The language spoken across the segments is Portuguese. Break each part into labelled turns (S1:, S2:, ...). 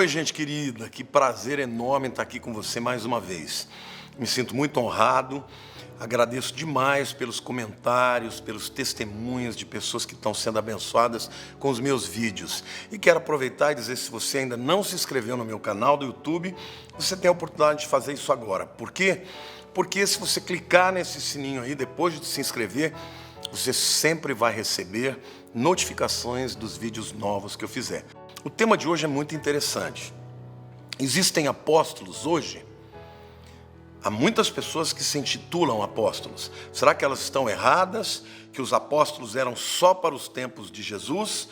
S1: Oi, gente querida, que prazer enorme estar aqui com você mais uma vez. Me sinto muito honrado, agradeço demais pelos comentários, pelos testemunhos de pessoas que estão sendo abençoadas com os meus vídeos. E quero aproveitar e dizer, se você ainda não se inscreveu no meu canal do YouTube, você tem a oportunidade de fazer isso agora. Por quê? Porque se você clicar nesse sininho aí, depois de se inscrever, você sempre vai receber notificações dos vídeos novos que eu fizer. O tema de hoje é muito interessante. Existem apóstolos hoje. Há muitas pessoas que se intitulam apóstolos. Será que elas estão erradas? Que os apóstolos eram só para os tempos de Jesus?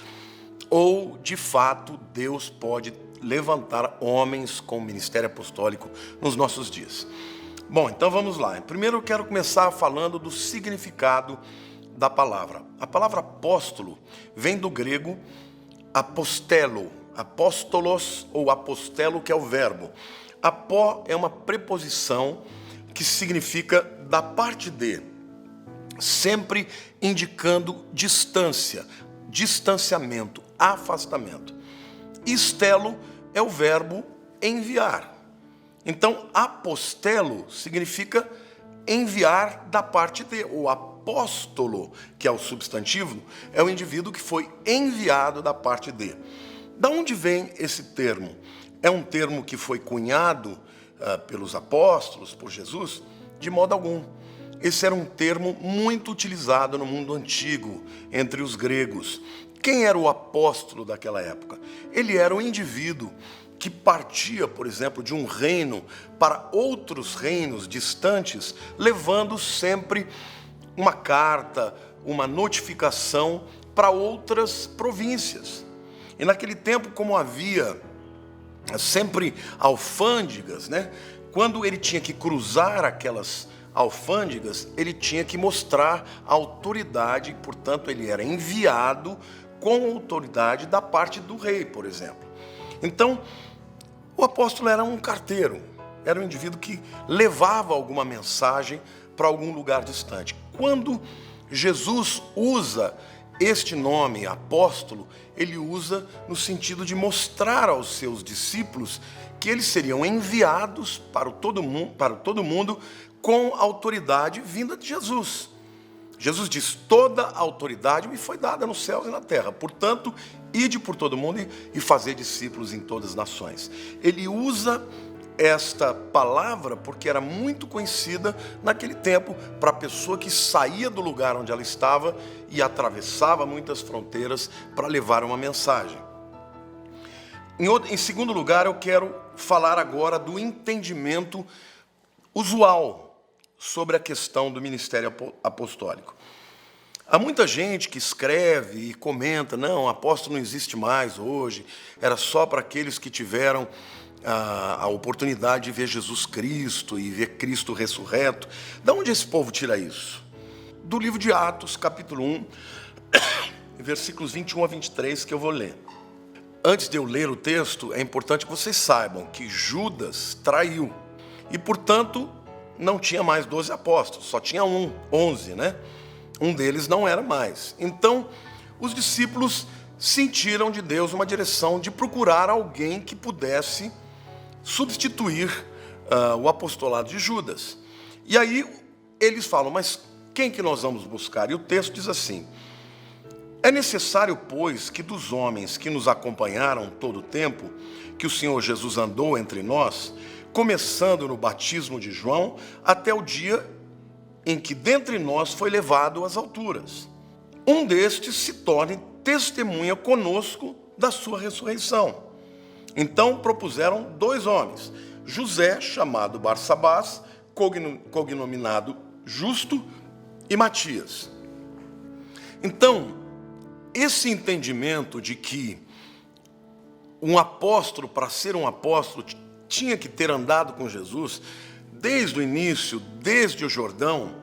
S1: Ou, de fato, Deus pode levantar homens com ministério apostólico nos nossos dias? Bom, então vamos lá. Primeiro eu quero começar falando do significado da palavra. A palavra apóstolo vem do grego apostelo, apóstolos ou apostelo, que é o verbo. Apó é uma preposição que significa da parte de, sempre indicando distância, distanciamento, afastamento. Estelo é o verbo enviar. Então, apostelo significa enviar da parte de. O apóstolo, que é o substantivo, é o indivíduo que foi enviado da parte de. Da onde vem esse termo? É um termo que foi cunhado pelos apóstolos, por Jesus? De modo algum. Esse era um termo muito utilizado no mundo antigo, entre os gregos. Quem era o apóstolo daquela época? Ele era um indivíduo que partia, por exemplo, de um reino para outros reinos distantes, levando sempre uma carta, uma notificação para outras províncias. E naquele tempo, como havia sempre alfândegas, quando ele tinha que cruzar aquelas alfândegas, ele tinha que mostrar autoridade, portanto, ele era enviado com autoridade da parte do rei, por exemplo. Então, o apóstolo era um carteiro, era um indivíduo que levava alguma mensagem para algum lugar distante. Quando Jesus usa este nome, apóstolo, ele usa no sentido de mostrar aos seus discípulos que eles seriam enviados para todo mundo com autoridade vinda de Jesus. Jesus diz: toda a autoridade me foi dada nos céus e na terra. Portanto, ide por todo mundo e fazer discípulos em todas as nações. Ele usa esta palavra porque era muito conhecida naquele tempo para a pessoa que saía do lugar onde ela estava e atravessava muitas fronteiras para levar uma mensagem. Em segundo lugar, eu quero falar agora do entendimento usual sobre a questão do ministério apostólico. Há muita gente que escreve e comenta: não, apóstolo não existe mais hoje, era só para aqueles que tiveram a oportunidade de ver Jesus Cristo e ver Cristo ressurreto. De onde esse povo tira isso? Do livro de Atos, capítulo 1, versículos 21 a 23, que eu vou ler. Antes de eu ler o texto, é importante que vocês saibam que Judas traiu e, portanto, não tinha mais 12 apóstolos, só tinha 11, Um deles não era mais. Então, os discípulos sentiram de Deus uma direção de procurar alguém que pudesse substituir o apostolado de Judas. E aí eles falam: mas quem que nós vamos buscar? E o texto diz assim: é necessário, pois, que dos homens que nos acompanharam todo o tempo que o Senhor Jesus andou entre nós, começando no batismo de João, até o dia em que dentre nós foi levado às alturas, um destes se torne testemunha conosco da sua ressurreição. Então propuseram 2 homens, José, chamado Barsabás, cognominado Justo, e Matias. Então, esse entendimento de que um apóstolo, para ser um apóstolo, tinha que ter andado com Jesus desde o início, desde o Jordão,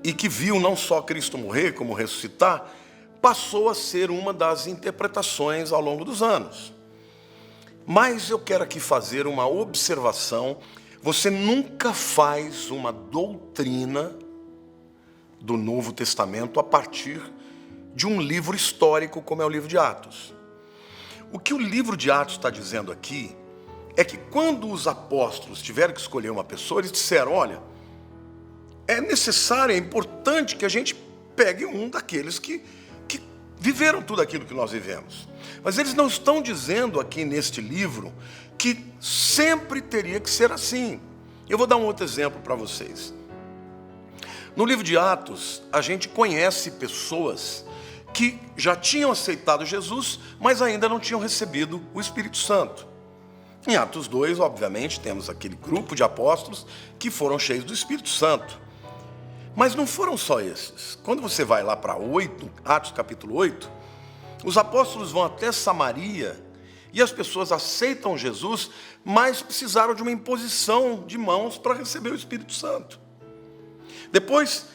S1: e que viu não só Cristo morrer, como ressuscitar, passou a ser uma das interpretações ao longo dos anos. Mas eu quero aqui fazer uma observação: você nunca faz uma doutrina do Novo Testamento a partir de um livro histórico como é o livro de Atos. O que o livro de Atos está dizendo aqui é que quando os apóstolos tiveram que escolher uma pessoa, eles disseram, olha, é necessário, é importante que a gente pegue um daqueles que viveram tudo aquilo que nós vivemos. Mas eles não estão dizendo aqui neste livro que sempre teria que ser assim. Eu vou dar um outro exemplo para vocês. No livro de Atos, a gente conhece pessoas que já tinham aceitado Jesus, mas ainda não tinham recebido o Espírito Santo. Em Atos 2, obviamente, temos aquele grupo de apóstolos que foram cheios do Espírito Santo. Mas não foram só esses. Quando você vai lá para Atos capítulo 8, os apóstolos vão até Samaria e as pessoas aceitam Jesus, mas precisaram de uma imposição de mãos para receber o Espírito Santo. Depois,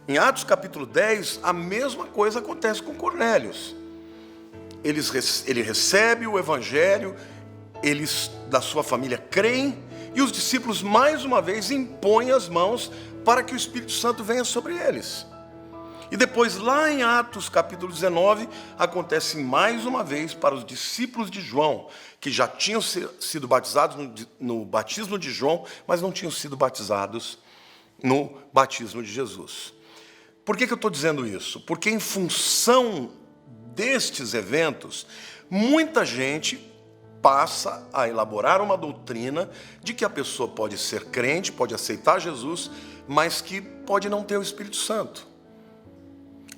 S1: em Atos capítulo 10, a mesma coisa acontece com Cornélio. Ele recebe o evangelho, eles da sua família creem, e os discípulos mais uma vez impõem as mãos para que o Espírito Santo venha sobre eles. E depois lá em Atos capítulo 19, acontece mais uma vez para os discípulos de João, que já tinham sido batizados no batismo de João, mas não tinham sido batizados no batismo de Jesus. Por que eu estou dizendo isso? Porque em função destes eventos, muita gente passa a elaborar uma doutrina de que a pessoa pode ser crente, pode aceitar Jesus, mas que pode não ter o Espírito Santo.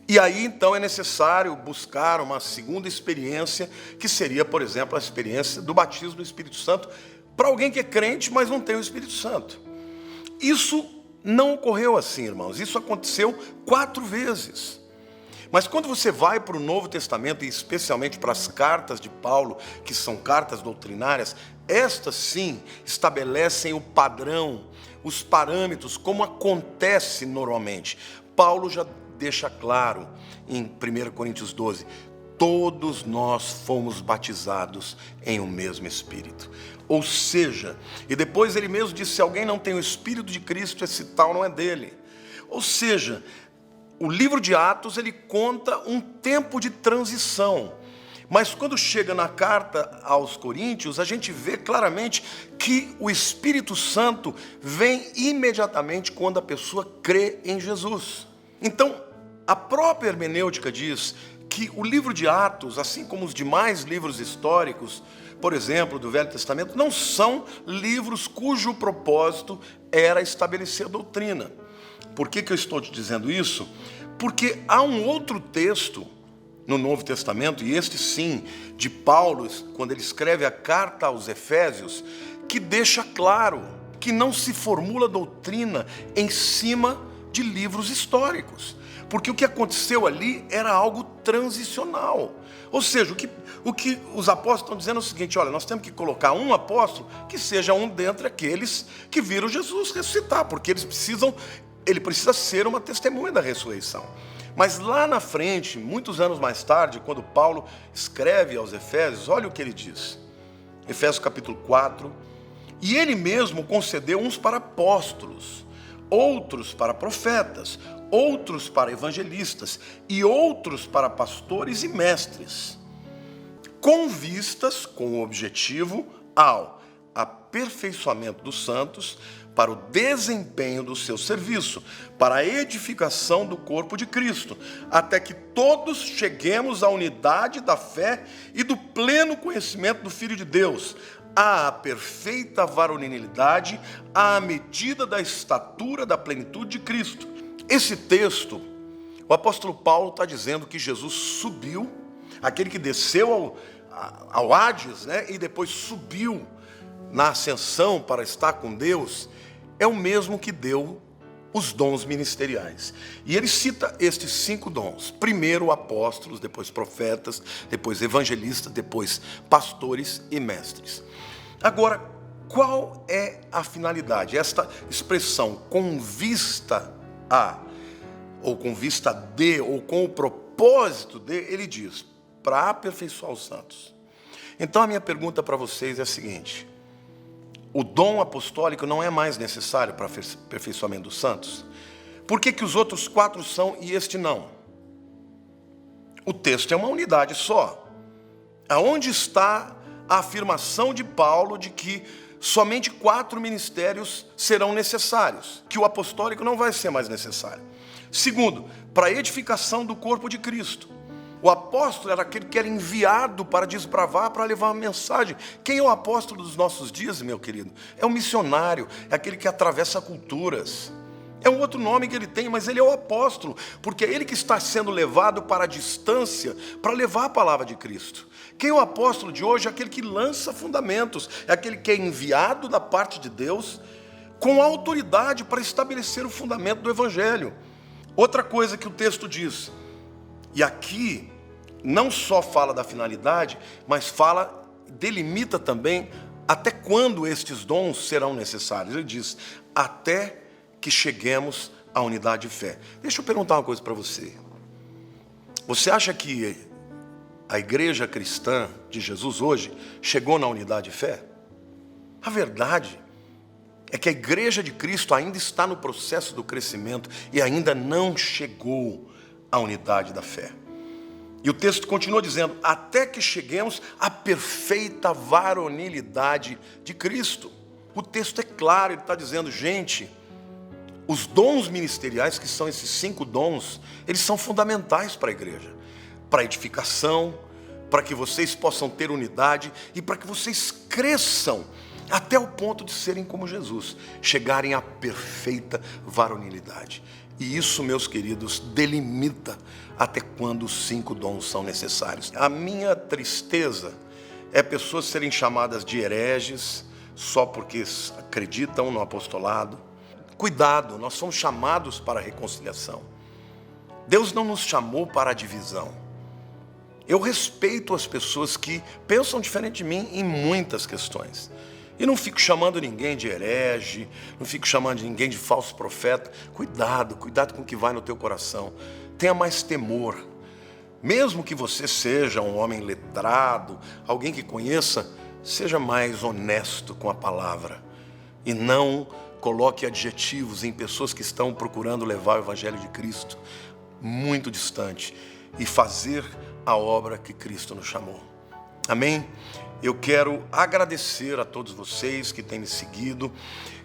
S1: E aí, então, é necessário buscar uma segunda experiência, que seria, por exemplo, a experiência do batismo do Espírito Santo, para alguém que é crente, mas não tem o Espírito Santo. Isso não ocorreu assim, irmãos. Isso aconteceu 4 vezes. Mas quando você vai para o Novo Testamento, e especialmente para as cartas de Paulo, que são cartas doutrinárias, estas sim estabelecem o padrão, os parâmetros, como acontece normalmente. Paulo já deixa claro em 1 Coríntios 12, todos nós fomos batizados em um mesmo Espírito. Ou seja, e depois ele mesmo disse, se alguém não tem o Espírito de Cristo, esse tal não é dele. Ou seja, o livro de Atos, ele conta um tempo de transição. Mas quando chega na carta aos Coríntios, a gente vê claramente que o Espírito Santo vem imediatamente quando a pessoa crê em Jesus. Então, a própria hermenêutica diz que o livro de Atos, assim como os demais livros históricos, por exemplo, do Velho Testamento, não são livros cujo propósito era estabelecer doutrina. Por que eu estou te dizendo isso? Porque há um outro texto no Novo Testamento, e este sim, de Paulo, quando ele escreve a carta aos Efésios, que deixa claro que não se formula doutrina em cima de livros históricos. Porque o que aconteceu ali era algo transicional. Ou seja, o que os apóstolos estão dizendo é o seguinte, olha, nós temos que colocar um apóstolo que seja um dentre aqueles que viram Jesus ressuscitar, porque ele precisa ser uma testemunha da ressurreição. Mas lá na frente, muitos anos mais tarde, quando Paulo escreve aos Efésios, olha o que ele diz. Efésios capítulo 4, e ele mesmo concedeu uns para apóstolos, outros para profetas, outros para evangelistas e outros para pastores e mestres, com vistas, com o objetivo, ao aperfeiçoamento dos santos, para o desempenho do seu serviço, para a edificação do corpo de Cristo, até que todos cheguemos à unidade da fé e do pleno conhecimento do Filho de Deus, à perfeita varonilidade, à medida da estatura da plenitude de Cristo. Esse texto, o apóstolo Paulo está dizendo que Jesus subiu, aquele que desceu ao Hades, né, e depois subiu na ascensão para estar com Deus, é o mesmo que deu os dons ministeriais. E ele cita estes 5 dons. Primeiro apóstolos, depois profetas, depois evangelistas, depois pastores e mestres. Agora, qual é a finalidade? Esta expressão, com vista a, ou com vista de, ou com o propósito de, ele diz, para aperfeiçoar os santos. Então a minha pergunta para vocês é a seguinte: o dom apostólico não é mais necessário para o aperfeiçoamento dos santos? Por que os outros 4 são e este não? O texto é uma unidade só. Aonde está a afirmação de Paulo de que somente 4 ministérios serão necessários, que o apostólico não vai ser mais necessário? Segundo, para a edificação do corpo de Cristo. O apóstolo era aquele que era enviado para desbravar, para levar uma mensagem. Quem é o apóstolo dos nossos dias, meu querido? É o missionário, é aquele que atravessa culturas. É um outro nome que ele tem, mas ele é o apóstolo, porque é ele que está sendo levado para a distância, para levar a palavra de Cristo. Quem é o apóstolo de hoje? É aquele que lança fundamentos, é aquele que é enviado da parte de Deus, com autoridade para estabelecer o fundamento do evangelho. Outra coisa que o texto diz, e aqui não só fala da finalidade, mas delimita também até quando estes dons serão necessários. Ele diz, até que cheguemos à unidade de fé. Deixa eu perguntar uma coisa para você. Você acha que a igreja cristã de Jesus hoje chegou na unidade de fé? A verdade é que a igreja de Cristo ainda está no processo do crescimento e ainda não chegou à unidade da fé. E o texto continua dizendo, até que cheguemos à perfeita varonilidade de Cristo. O texto é claro, ele está dizendo, gente, os dons ministeriais, que são esses 5 dons, eles são fundamentais para a igreja, para a edificação, para que vocês possam ter unidade e para que vocês cresçam até o ponto de serem como Jesus, chegarem à perfeita varonilidade. E isso, meus queridos, delimita até quando os 5 dons são necessários. A minha tristeza é pessoas serem chamadas de hereges só porque acreditam no apostolado. Cuidado, nós somos chamados para a reconciliação. Deus não nos chamou para a divisão. Eu respeito as pessoas que pensam diferente de mim em muitas questões. E não fico chamando ninguém de herege, não fico chamando ninguém de falso profeta. Cuidado com o que vai no teu coração. Tenha mais temor. Mesmo que você seja um homem letrado, alguém que conheça, seja mais honesto com a palavra. E não coloque adjetivos em pessoas que estão procurando levar o evangelho de Cristo muito distante e fazer a obra que Cristo nos chamou. Amém? Eu quero agradecer a todos vocês que têm me seguido.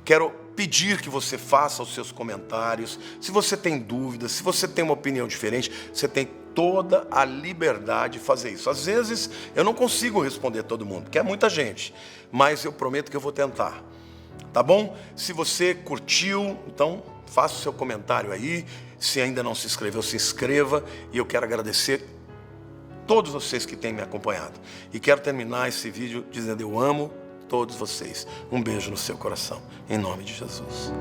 S1: Quero pedir que você faça os seus comentários. Se você tem dúvidas, se você tem uma opinião diferente, você tem toda a liberdade de fazer isso. Às vezes eu não consigo responder todo mundo, porque é muita gente, mas eu prometo que eu vou tentar. Tá bom? Se você curtiu, então faça o seu comentário aí. Se ainda não se inscreveu, se inscreva. E eu quero agradecer todos vocês que têm me acompanhado. E quero terminar esse vídeo dizendo: eu amo todos vocês. Um beijo no seu coração, em nome de Jesus.